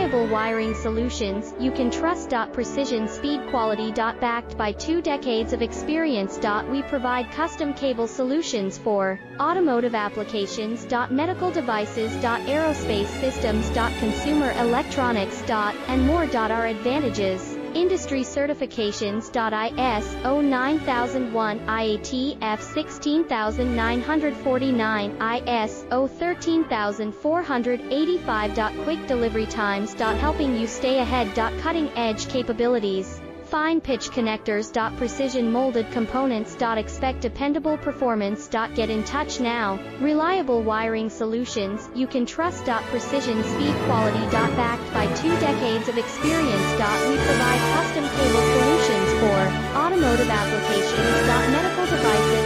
Reliable wiring solutions you can trust. Precision speed quality. Backed by 2 decades of experience. We provide custom cable solutions for automotive applications. Medical devices. Aerospace systems. Consumer electronics. And more. Our advantages: industry certifications. ISO9001, IATF 16949, ISO 13485. Quick delivery times. Helping you stay ahead. Cutting edge capabilities. Fine pitch connectors. Precision molded components. Expect dependable performance. Get in touch now. Reliable wiring solutions you can trust. Precision speed quality. Backed by 2 decades of experience. We provide custom cable solutions for automotive applications. Medical devices.